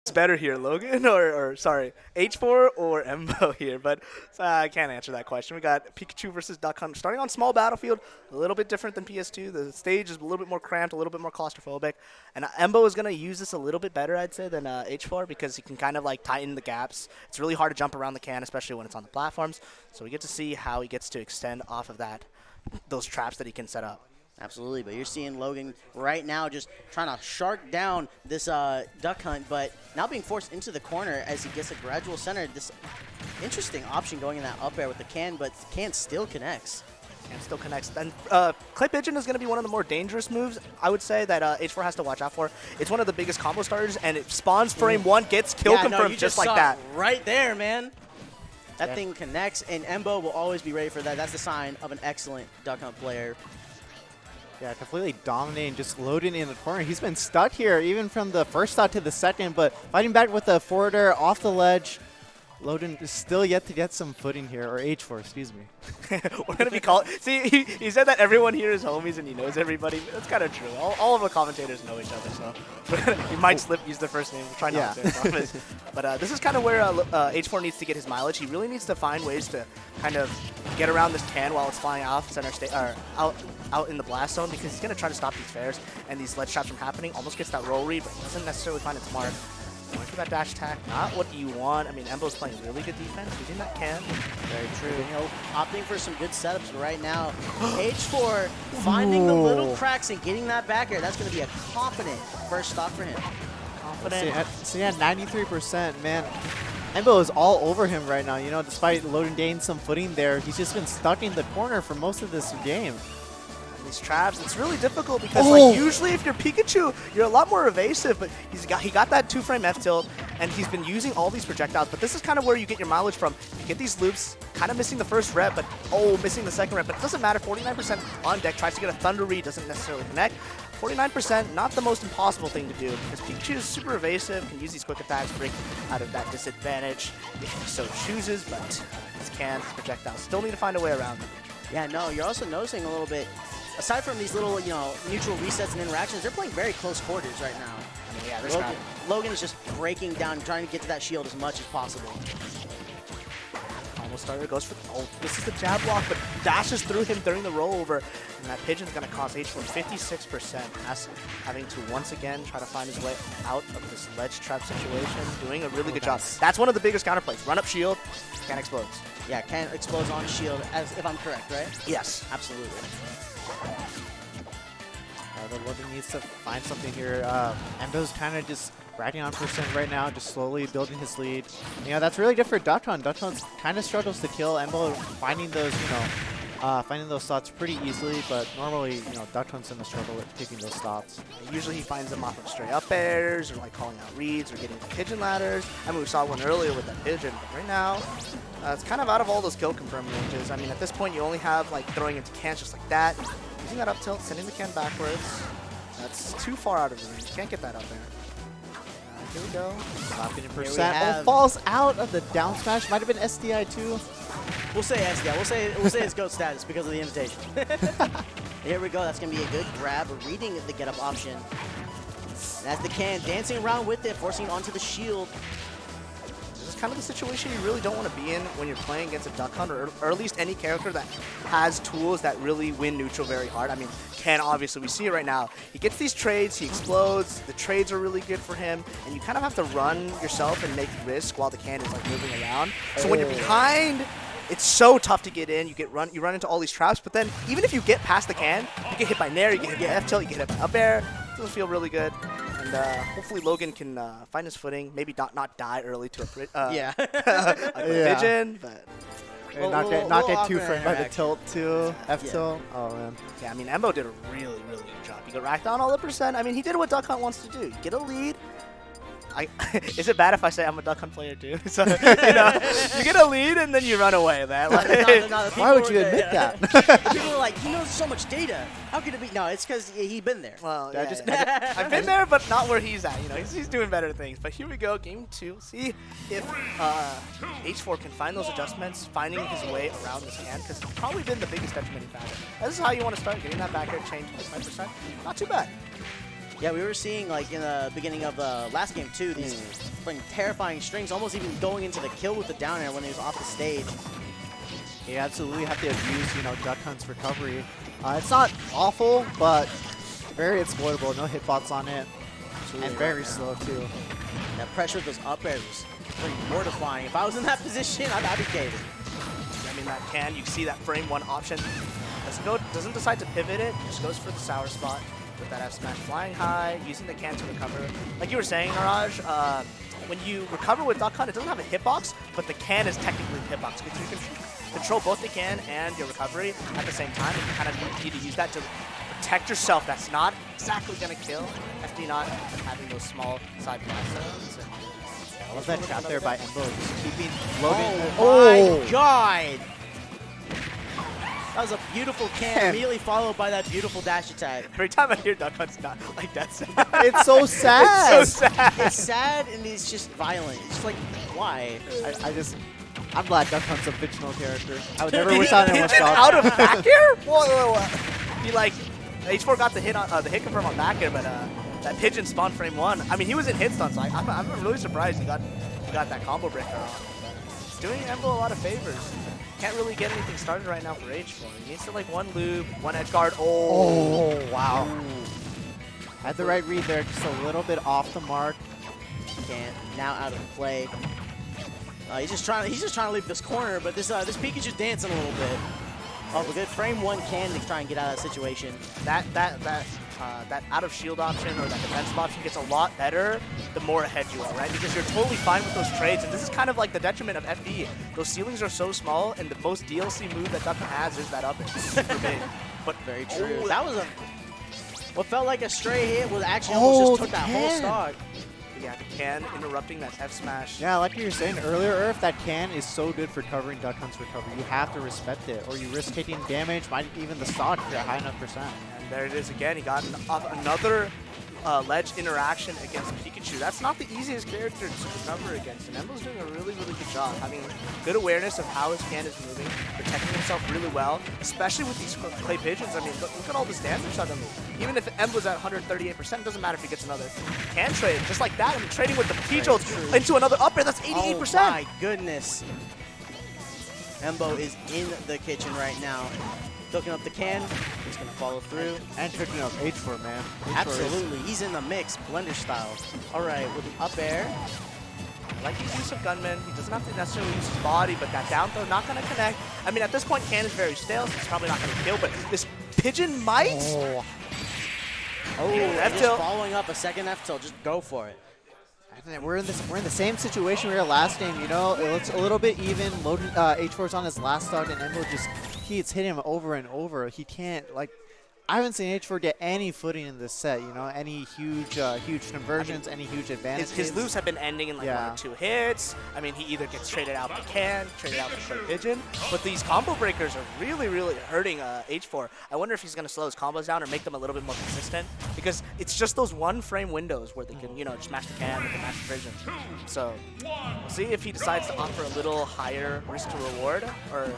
better here, Logan or sorry, H4 or Embo here? But I can't answer that question. We got Pikachu versus Duck Hunt starting on small battlefield, a little bit different than PS2. The stage is a little bit more cramped, a little bit more claustrophobic, and Embo is gonna use this a little bit better, I'd say, than H4 because he can kind of like tighten the gaps. It's really hard to jump around the can, especially when it's on the platforms. So we get to see how he gets to extend off of those traps that he can set up. Absolutely, but you're seeing Logan right now just trying to shark down this Duck Hunt, but now being forced into the corner as he gets a gradual center. This interesting option going in that up air with the can, but the can still connects. And still connects. And Clay Pigeon is going to be one of the more dangerous moves, I would say, that H4 has to watch out for. It's one of the biggest combo starters, and it spawns frame one, gets kill confirmed just like that. Right there, man. That thing connects, and Embo will always be ready for that. That's the sign of an excellent Duck Hunt player. Yeah, completely dominating, just loading in the corner. He's been stuck here even from the first shot to the second, but fighting back with the forwarder off the ledge. Loden is still yet to get some footing here, or H4, excuse me. We're going to be called. See, he said that everyone here is homies and he knows everybody. That's kind of true. All of the commentators know each other, so he might use their first name. We'll try not to, I promise. But this is kind of where H4 needs to get his mileage. He really needs to find ways to kind of get around this can while it's flying off center state, or out in the blast zone, because he's going to try to stop these fares and these ledge traps from happening. Almost gets that roll read, but doesn't necessarily find its mark. Going for that dash attack, not what you want. I mean, Embo's playing really good defense, using that can. Very true. You know, opting for some good setups right now. H4 finding the little cracks and getting that back air. That's going to be a confident first stock for him. Confident. So yeah, 93%, man. Embo is all over him right now. You know, despite Loden gaining some footing there, he's just been stuck in the corner for most of this game. These traps, it's really difficult because like usually if you're Pikachu, you're a lot more evasive, but he got that 2-frame F tilt, and he's been using all these projectiles, but this is kind of where you get your mileage from. You get these loops, kind of missing the first rep, but missing the second rep, but it doesn't matter. 49% on deck, tries to get a Thunder Read, doesn't necessarily connect. 49%, not the most impossible thing to do, because Pikachu is super evasive, can use these quick attacks, break out of that disadvantage if he so chooses, but his cans, his projectiles, still need to find a way around them. Yeah, no, you're also noticing a little bit, aside from these little, neutral resets and interactions, they're playing very close quarters right now. I mean, yeah, Logan is just breaking down, trying to get to that shield as much as possible. Almost starter goes for this is the jab block, but dashes through him during the rollover, and that pigeon's going to cost H4 56%. As having to once again try to find his way out of this ledge trap situation, doing a really good job. That's one of the biggest counterplays. Run up shield, can explodes. Yeah, can explodes on shield, as if I'm correct, right? Yes, absolutely. The Loden needs to find something here. Embo's kind of just racking on percent right now, just slowly building his lead. You know, that's really good for Duck Hunt. Duck Hunt kind of struggles to kill. Embo finding those, finding those slots pretty easily, but normally, Duck Hunt's in the struggle with taking those stops. Usually he finds them off of straight up airs, or like calling out reads, or getting the pigeon ladders. I mean, we saw one earlier with that pigeon, but right now, it's kind of out of all those kill confirm ranges. I mean, at this point, you only have like throwing into cans just like that. Using that up tilt, sending the can backwards. That's too far out of the range. Can't get that up there. Here we go. Not getting percent. Falls out of the down smash. Might have been SDI too. We'll say SDI. We'll say it's GOAT status because of the invitation. Here we go. That's gonna be a good grab. Reading the get up option. That's the can dancing around with it, forcing it onto the shield. This is kind of the situation you really don't want to be in when you're playing against a Duck Hunt, or at least any character that has tools that really win neutral very hard. I mean, Ken, obviously, we see it right now. He gets these trades, he explodes, the trades are really good for him, and you kind of have to run yourself and make risk while the can is like moving around. So when you're behind, it's so tough to get in. You run into all these traps, but then even if you get past the can, you get hit by Nair, you get hit by F-tilt, you get hit by up air. It doesn't feel really good. And hopefully Logan can find his footing, maybe not die early to a pigeon, but not get too framed by the tilt too. F-tilt. Oh man. Yeah, I mean, Embo did a really, really good job. He got racked down all the percent. I mean, he did what Duck Hunt wants to do. You get a lead. Is it bad if I say I'm a Duck Hunt player too? So, you get a lead and then you run away, man. Like, why would you admit that? People are like, he knows so much data. How could it be? No, it's because he's been there. Well, I've been there, but not where he's at. He's doing better things. But here we go, game 2. See if H4 can find those adjustments, finding his way around this can, because it's probably been the biggest detrimenting factor. This is how you want to start, getting that back air change 25%. Not too bad. Yeah, we were seeing, like, in the beginning of the last game, too, these like, terrifying strings, almost even going into the kill with the down air when he was off the stage. You absolutely have to abuse, you know, Duck Hunt's recovery. It's not awful, but very exploitable. No hitbox on it, and very slow, too. That pressure with those up airs was pretty mortifying. If I was in that position, I'd be caving. I mean, that can, you see that frame one option. Doesn't decide to pivot it, just goes for the sour spot with that F smash flying high, using the can to recover. Like you were saying, Naraj, when you recover with Duck Hunt, it doesn't have a hitbox, but the can is technically the hitbox. Because you can control both the can and your recovery at the same time, and you kind of need to use that to protect yourself. That's not exactly going to kill. FD not having those small side blasts. I love that trap there by Embo, just keeping loading. Oh my god! That was a beautiful can, immediately followed by that beautiful dash attack. Every time I hear Duck Hunt's not like that's It's so sad. It's so sad. It's sad and it's just violent. It's just like, why? I'm glad Duck Hunt's a fictional character. I would never wish on anyone's Pigeon job. out of back air? Whoa. He like H4 got the hit on the hit confirm on back air, but that pigeon spawned frame one. I mean, he was in hit stun, so I'm really surprised he got that combo breaker on. It's doing Embo a lot of favors. Can't really get anything started right now for H4. He needs to like one loop, one edge guard. Oh, wow. Had the right read there, just a little bit off the mark. Can't. Now out of play. He's just trying to leave this corner, but this Pikachu's dancing a little bit. Oh, but good frame one can to try and get out of that situation. That out of shield option or that defensive option gets a lot better the more ahead you are, right? Because you're totally fine with those trades, and this is kind of like the detriment of FD. Those ceilings are so small, and the most DLC move that Duck Hunt has is that up air. It's super big. But very true. That was what felt like a stray hit was actually almost just took that whole stock. Yeah, the can interrupting that F smash. Yeah, like you were saying earlier, Irv, that can is so good for covering Duck Hunt's recovery. You have to respect it, or you risk taking damage, might even the stock if you're a high enough percent. And there it is again. He got another ledge interaction against Pikachu. That's not the easiest character to recover against, and Embo's doing a really, really good job, having good awareness of how his can is moving, protecting himself really well, especially with these clay pigeons. I mean, look at all this damage on him. Even if Embo's at 138%, it doesn't matter if he gets another can trade. Just like that, I mean, trading with the P-Jolts into another up air, that's 88%. Oh my goodness. Embo is in the kitchen right now. Cooking up the can, he's going to follow through. And cooking up H4, man. H4 Absolutely, he's in the mix, blender style. All right, with the up air. I like his use of Gunman. He doesn't have to necessarily use his body, but that down throw not going to connect. I mean, at this point, can is very stale, so it's probably not going to kill, but this pigeon might. F tilt. Following up a second F tilt, just go for it. We're in the same situation we were last game, you know. It looks a little bit even. Loaded H4's on his last stock, and Embo just keeps hitting him over and over. He can't, like, I haven't seen H4 get any footing in this set, you know, any huge conversions, any huge advantages. His loops have been ending in like 1 or 2 hits. I mean, he either gets traded out the can, traded out the clay pigeon, but these combo breakers are really, really hurting H4. I wonder if he's going to slow his combos down or make them a little bit more consistent, because it's just those one frame windows where they can, you know, just mash the can, they can mash the pigeon. So we'll see if he decides to offer a little higher risk to reward, or,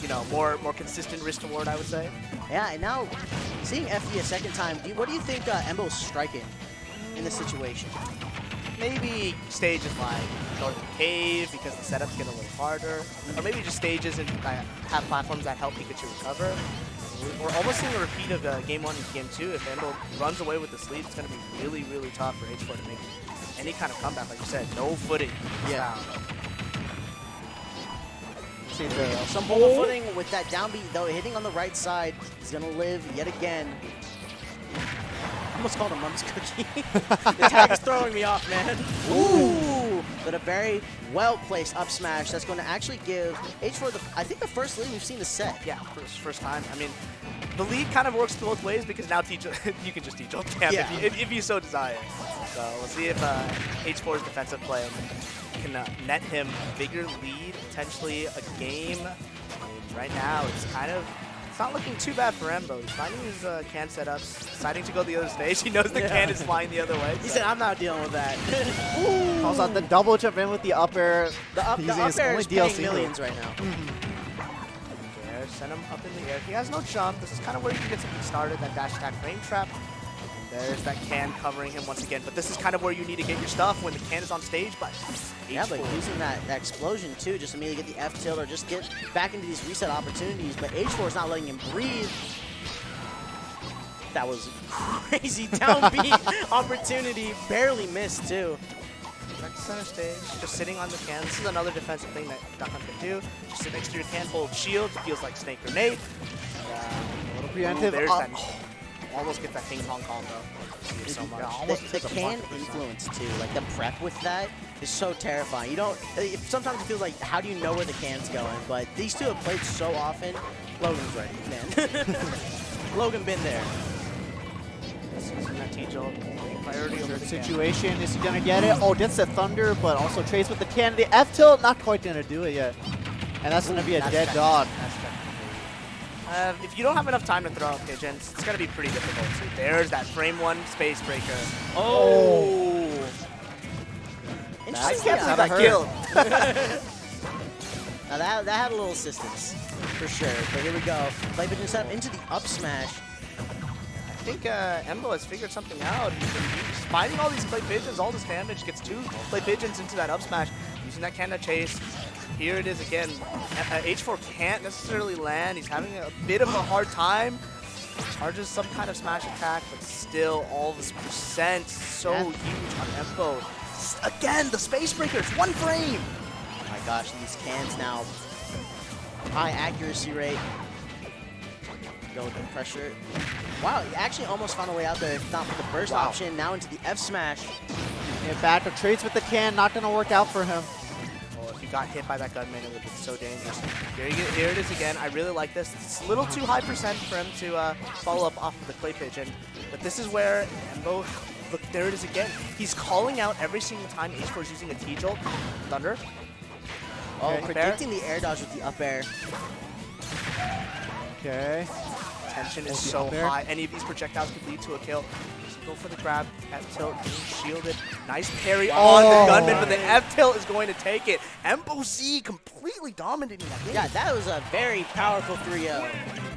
you know, more consistent risk to reward, I would say. Yeah, and now seeing FD a second time, what do you think Embo's striking in this situation? Maybe stages like Northern Cave because the setups get a little harder, or maybe just stages and have platforms that help Pikachu recover. We're almost seeing a repeat of Game 1 and Game 2. If Embo runs away with this lead, it's going to be really, really tough for H4 to make any kind of comeback. Like you said, no footing. Yeah. Some ball footing with that downbeat, though, hitting on the right side. He's going to live yet again. Almost called a Mum's Cookie. The tag is throwing me off, man. Ooh! But a very well-placed up smash that's going to actually give H4, I think, the first lead we've seen this set. Yeah, first time. I mean, the lead kind of works both ways because now you can just teach camp if you so desire. So we'll see if H4's defensive play can net him a bigger lead, potentially a game. And right now, it's not looking too bad for Embo. He's finding his can setups, deciding to go the other stage. He knows the can is flying the other way. He said, I'm not dealing with that. Calls out the double jump in with the up air. The up air is paying millions right now. Send him up in the air. He has no jump. This is kind of where you can get something started. That dash attack frame trap. There's that can covering him once again, but this is kind of where you need to get your stuff when the can is on stage, but Yeah, but H4 using that explosion too, just immediately get the F tilt or just get back into these reset opportunities. But H4 is not letting him breathe. That was crazy downbeat opportunity, barely missed too. back to center stage, just sitting on the can. This is another defensive thing that Duck Hunt can do. Just sit next to your can, hold shield, feels like snake grenade. A little preemptive. There's that. Almost get that ping pong combo. See it so much. The can influence too, like the prep with that is so terrifying. You don't. Sometimes it feels like, how do you know where the can's going? But these two have played so often. Logan's ready, man. Logan been there. That T-Jolt, priority over the can. Situation, is he gonna get it? Oh, gets the thunder, but also trades with the can. The F tilt, not quite gonna do it yet. And that's gonna be a dead dog. If you don't have enough time to throw out pigeons, it's gonna be pretty difficult. So there's that frame one space breaker. Oh! I Interesting. can't believe that hurt. killed. Now that had a little assistance, for sure. But here we go. Play pigeon setup into the up smash. I think Embo has figured something out. He's fighting all these play pigeons, all this damage, gets 2 play pigeons into that up smash, using that can to chase. Here it is again. H4 can't necessarily land. He's having a bit of a hard time. Charges some kind of smash attack, but still all this percent so huge on Embo. Again, the space breakers, 1 frame. Oh my gosh, these cans now. High accuracy rate. Go with the pressure. Wow, he actually almost found a way out there, if not with the burst option. Now into the F smash. Yeah, back to trades with the can, not gonna work out for him. Oh, if he got hit by that gunman, it would be so dangerous. Here it is again. I really like this. It's a little too high percent for him to follow up off of the clay pigeon. But this is where Embo, look, there it is again. He's calling out every single time H4 is using a T-Jolt. Thunder. Oh, Okay. predicting the air dodge with the up air. Okay. Tension is Okay, so up air. high. Any of these projectiles could lead to a kill. Just go for the grab. F-tilt being shielded. Nice parry on the gunman, but the F-tilt is going to take it. Embo Z completely dominating that game. Yeah, that was a very powerful 3-0.